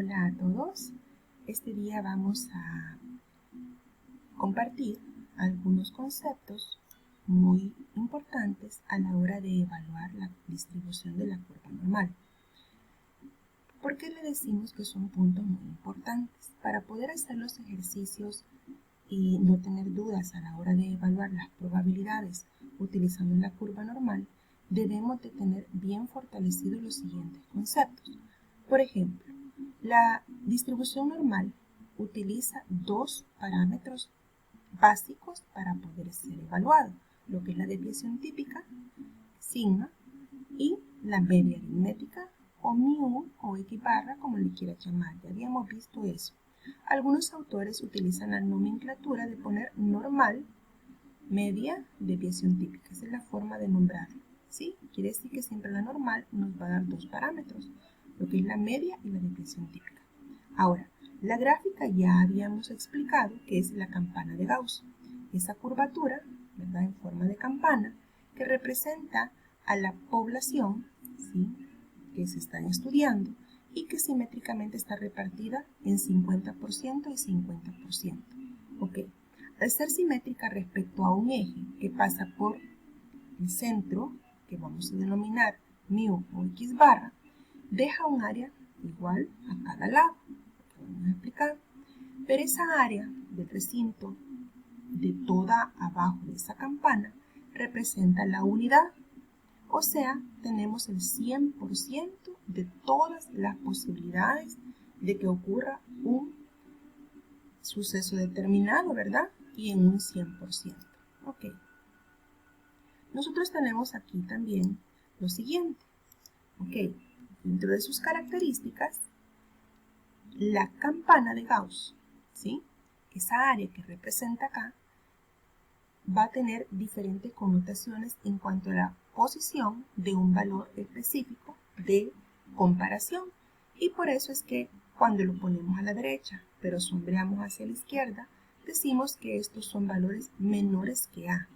Hola a todos. Este día vamos a compartir algunos conceptos muy importantes a la hora de evaluar la distribución de la curva normal. ¿Por qué le decimos que son puntos muy importantes? Para poder hacer los ejercicios y no tener dudas a la hora de evaluar las probabilidades utilizando la curva normal, debemos de tener bien fortalecidos los siguientes conceptos. Por ejemplo, la distribución normal utiliza dos parámetros básicos para poder ser evaluado, lo que es la desviación típica, sigma, y la media aritmética, o mu, o x barra, como le quieras llamar. Ya habíamos visto eso. Algunos autores utilizan la nomenclatura de poner normal, media, desviación típica. Esa es la forma de nombrarlo. ¿Sí? Quiere decir que siempre la normal nos va a dar dos parámetros, lo que es la media y la desviación típica. Ahora, la gráfica ya habíamos explicado que es la campana de Gauss. Esa curvatura, ¿verdad?, en forma de campana, que representa a la población, ¿sí?, que se están estudiando y que simétricamente está repartida en 50% y 50%. ¿Ok? Al ser simétrica respecto a un eje que pasa por el centro, que vamos a denominar mu o x barra, deja un área igual a cada lado, que vamos a explicar. Pero esa área del recinto de toda abajo de esa campana representa la unidad, o sea, tenemos el 100% de todas las posibilidades de que ocurra un suceso determinado, ¿verdad? Y en un 100%. Ok. Nosotros tenemos aquí también lo siguiente. Ok. Dentro de sus características, la campana de Gauss, ¿sí?, esa área que representa acá, va a tener diferentes connotaciones en cuanto a la posición de un valor específico de comparación. Y por eso es que cuando lo ponemos a la derecha, pero sombreamos hacia la izquierda, decimos que estos son valores menores que A.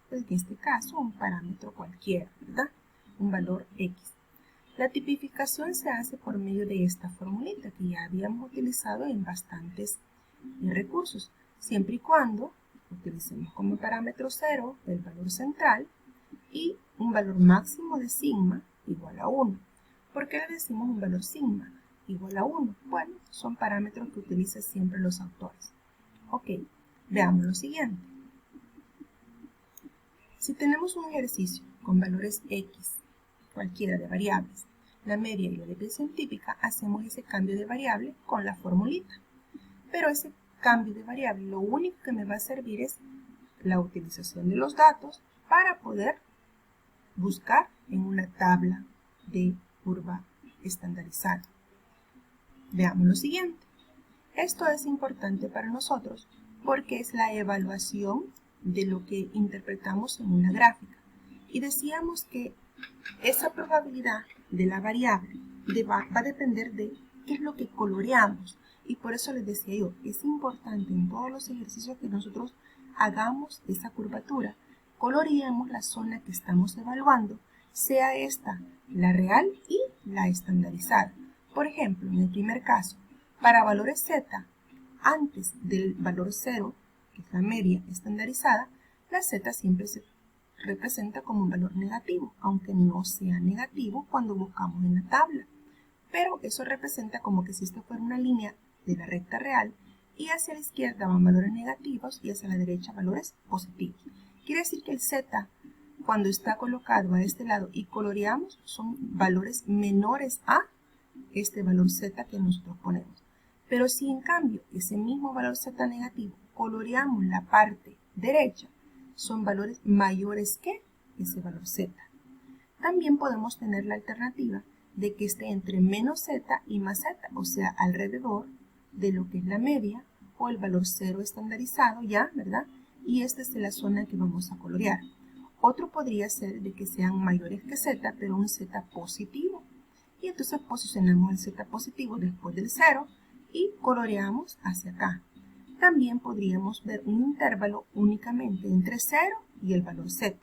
Pues en este caso, un parámetro cualquiera, ¿verdad? Un valor X. La tipificación se hace por medio de esta formulita que ya habíamos utilizado en bastantes recursos, siempre y cuando utilicemos como parámetro 0 el valor central y un valor máximo de sigma igual a 1. ¿Por qué le decimos un valor sigma igual a 1? Bueno, son parámetros que utilizan siempre los autores. Ok, veamos lo siguiente. Si tenemos un ejercicio con valores x, cualquiera de variables, la media y la desviación típica, hacemos ese cambio de variable con la formulita. Pero ese cambio de variable lo único que me va a servir es la utilización de los datos para poder buscar en una tabla de curva estandarizada. Veamos lo siguiente. Esto es importante para nosotros porque es la evaluación de lo que interpretamos en una gráfica. Y decíamos que esa probabilidad de la variable va a depender de qué es lo que coloreamos. Y por eso les decía yo, es importante en todos los ejercicios que nosotros hagamos esa curvatura, coloreemos la zona que estamos evaluando, sea esta la real y la estandarizada. Por ejemplo, en el primer caso, para valores z, antes del valor 0, que es la media estandarizada, la z siempre se representa como un valor negativo, aunque no sea negativo cuando buscamos en la tabla. Pero eso representa como que si esto fuera una línea de la recta real y hacia la izquierda van valores negativos y hacia la derecha valores positivos. Quiere decir que el z, cuando está colocado a este lado y coloreamos, son valores menores a este valor z que nosotros ponemos. Pero si en cambio ese mismo valor z negativo coloreamos la parte derecha, son valores mayores que ese valor z. También podemos tener la alternativa de que esté entre menos z y más z, o sea, alrededor de lo que es la media o el valor 0 estandarizado ya, ¿verdad? Y esta es la zona que vamos a colorear. Otro podría ser de que sean mayores que z, pero un z positivo. Y entonces posicionamos el z positivo después del 0 y coloreamos hacia acá. También podríamos ver un intervalo únicamente entre 0 y el valor z.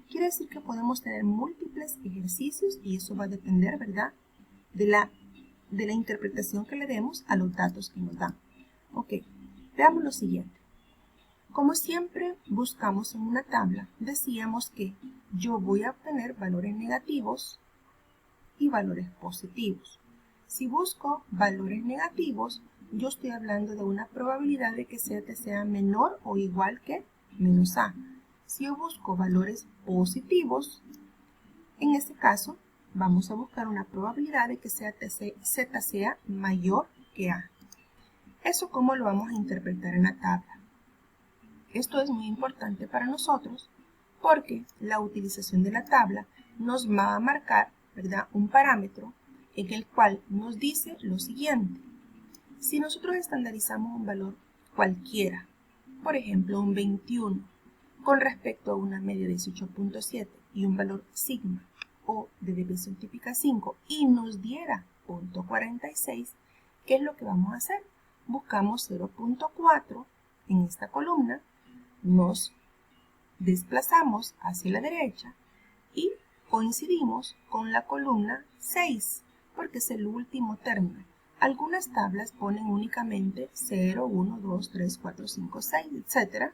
Quiere decir que podemos tener múltiples ejercicios y eso va a depender, ¿verdad?, de la de la interpretación que le demos a los datos que nos dan. Ok, veamos lo siguiente. Como siempre buscamos en una tabla, decíamos que yo voy a obtener valores negativos y valores positivos. Si busco valores negativos, yo estoy hablando de una probabilidad de que Z sea menor o igual que menos A. Si yo busco valores positivos, en este caso vamos a buscar una probabilidad de que Z sea mayor que A. ¿Eso cómo lo vamos a interpretar en la tabla? Esto es muy importante para nosotros porque la utilización de la tabla nos va a marcar, ¿verdad?, un parámetro en el cual nos dice lo siguiente. Si nosotros estandarizamos un valor cualquiera, por ejemplo un 21, con respecto a una media de 18.7 y un valor sigma o de desviación típica 5 y nos diera 0.46, ¿qué es lo que vamos a hacer? Buscamos 0.4 en esta columna, nos desplazamos hacia la derecha y coincidimos con la columna 6, porque es el último término. Algunas tablas ponen únicamente 0, 1, 2, 3, 4, 5, 6, etc.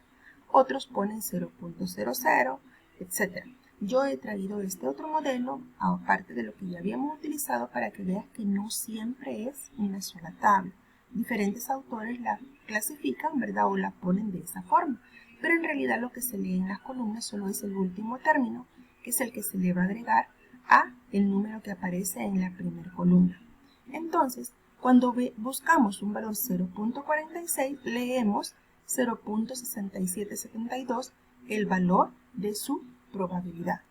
Otros ponen 0.00, etc. Yo he traído este otro modelo, aparte de lo que ya habíamos utilizado, para que veas que no siempre es una sola tabla. Diferentes autores la clasifican, ¿verdad?, o la ponen de esa forma. Pero en realidad lo que se lee en las columnas solo es el último término, que es el que se le va a agregar a el número que aparece en la primera columna. Entonces, cuando buscamos un valor 0.46, leemos 0.6772, el valor de su probabilidad.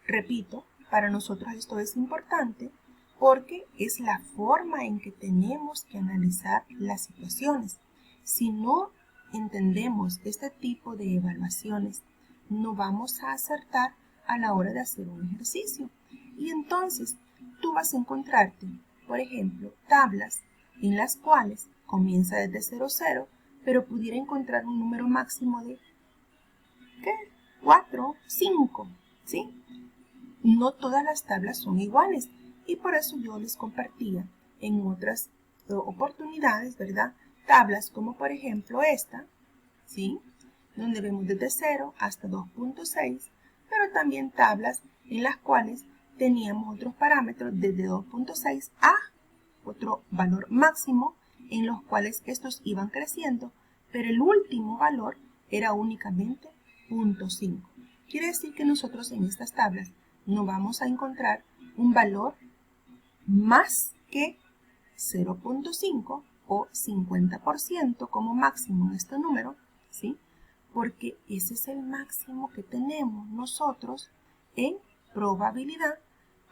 Repito, para nosotros esto es importante porque es la forma en que tenemos que analizar las situaciones. Si no entendemos este tipo de evaluaciones, no vamos a acertar a la hora de hacer un ejercicio. Y entonces tú vas a encontrarte, por ejemplo, tablas en las cuales comienza desde 00, pero pudiera encontrar un número máximo de 4, 5, ¿sí? No todas las tablas son iguales y por eso yo les compartía en otras oportunidades, ¿verdad?, tablas como por ejemplo esta, ¿sí?, donde vemos desde 0 hasta 2.6, pero también tablas en las cuales teníamos otros parámetros desde 2.6 a otro valor máximo, en los cuales estos iban creciendo, pero el último valor era únicamente 0.5. Quiere decir que nosotros en estas tablas no vamos a encontrar un valor más que 0.5 o 50% como máximo en este número, ¿sí?, porque ese es el máximo que tenemos nosotros en probabilidad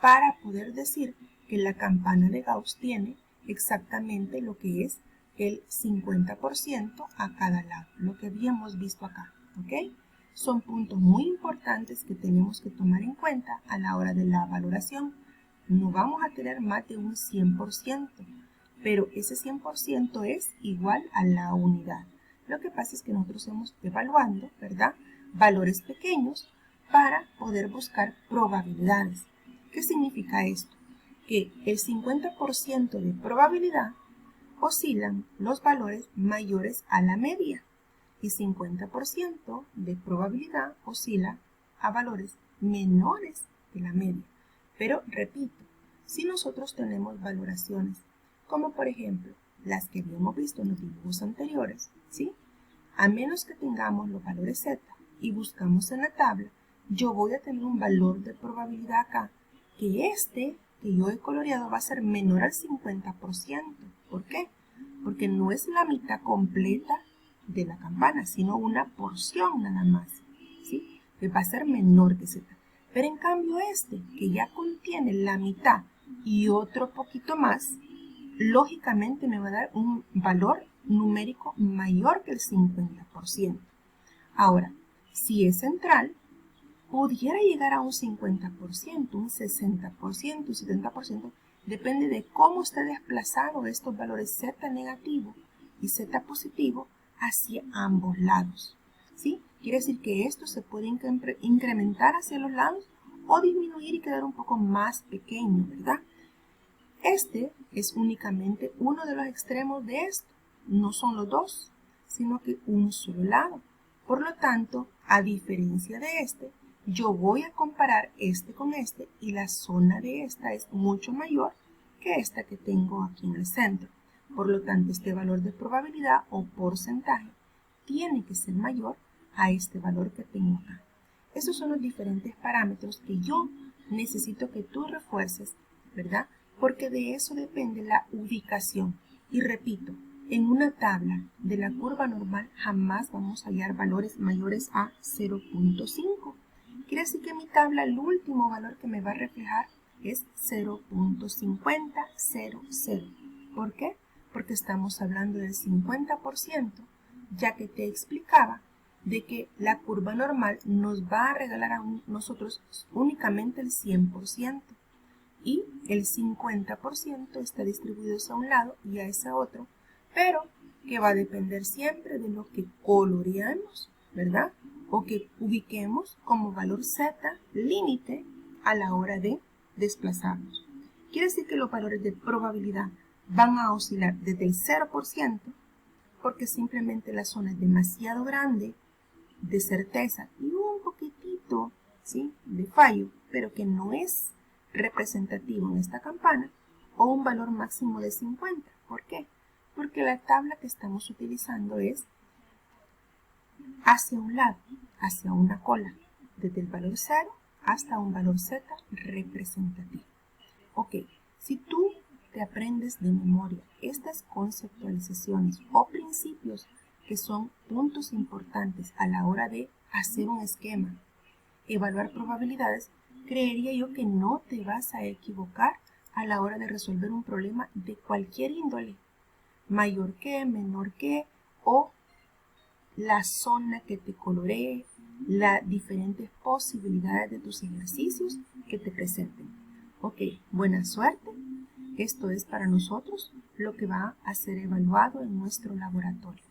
para poder decir que la campana de Gauss tiene exactamente lo que es el 50% a cada lado, lo que habíamos visto acá, ¿ok? Son puntos muy importantes que tenemos que tomar en cuenta a la hora de la valoración. No vamos a tener más de un 100%, pero ese 100% es igual a la unidad. Lo que pasa es que nosotros estamos evaluando, ¿verdad?, valores pequeños para poder buscar probabilidades. ¿Qué significa esto? Que el 50% de probabilidad oscilan los valores mayores a la media y 50% de probabilidad oscila a valores menores de la media. Pero repito, si nosotros tenemos valoraciones como por ejemplo las que habíamos visto en los dibujos anteriores, ¿sí?, a menos que tengamos los valores Z y buscamos en la tabla, yo voy a tener un valor de probabilidad acá, que este que yo he coloreado va a ser menor al 50%. ¿Por qué? Porque no es la mitad completa de la campana, sino una porción nada más, ¿sí?, que va a ser menor que Z. Pero en cambio este, que ya contiene la mitad y otro poquito más, lógicamente me va a dar un valor numérico mayor que el 50%. Ahora, si es central, pudiera llegar a un 50%, un 60%, un 70%, depende de cómo esté desplazado estos valores Z negativo y Z positivo hacia ambos lados, ¿sí? Quiere decir que esto se puede incrementar hacia los lados o disminuir y quedar un poco más pequeño, ¿verdad? Este es únicamente uno de los extremos de esto. No son los dos, sino que un solo lado. Por lo tanto, a diferencia de este, yo voy a comparar este con este y la zona de esta es mucho mayor que esta que tengo aquí en el centro. Por lo tanto, este valor de probabilidad o porcentaje tiene que ser mayor a este valor que tengo acá. Esos son los diferentes parámetros que yo necesito que tú refuerces, ¿verdad? Porque de eso depende la ubicación. Y repito, en una tabla de la curva normal jamás vamos a hallar valores mayores a 0.5. Quiere decir que mi tabla, el último valor que me va a reflejar es 0.5000. ¿Por qué? Porque estamos hablando del 50%, ya que te explicaba de que la curva normal nos va a regalar a nosotros únicamente el 100% y el 50% está distribuido hacia un lado y a ese otro, pero que va a depender siempre de lo que coloreamos, ¿verdad? O que ubiquemos como valor Z límite a la hora de desplazarnos. Quiere decir que los valores de probabilidad van a oscilar desde el 0%, porque simplemente la zona es demasiado grande de certeza y un poquitito, ¿sí?, de fallo, pero que no es representativo en esta campana, o un valor máximo de 50. ¿Por qué? Porque la tabla que estamos utilizando es hacia un lado, hacia una cola, desde el valor 0 hasta un valor Z representativo. Ok, si tú te aprendes de memoria estas conceptualizaciones o principios que son puntos importantes a la hora de hacer un esquema, evaluar probabilidades, creería yo que no te vas a equivocar a la hora de resolver un problema de cualquier índole, mayor que, menor que, o la zona que te coloree, las diferentes posibilidades de tus ejercicios que te presenten. Ok, buena suerte. Esto es para nosotros lo que va a ser evaluado en nuestro laboratorio.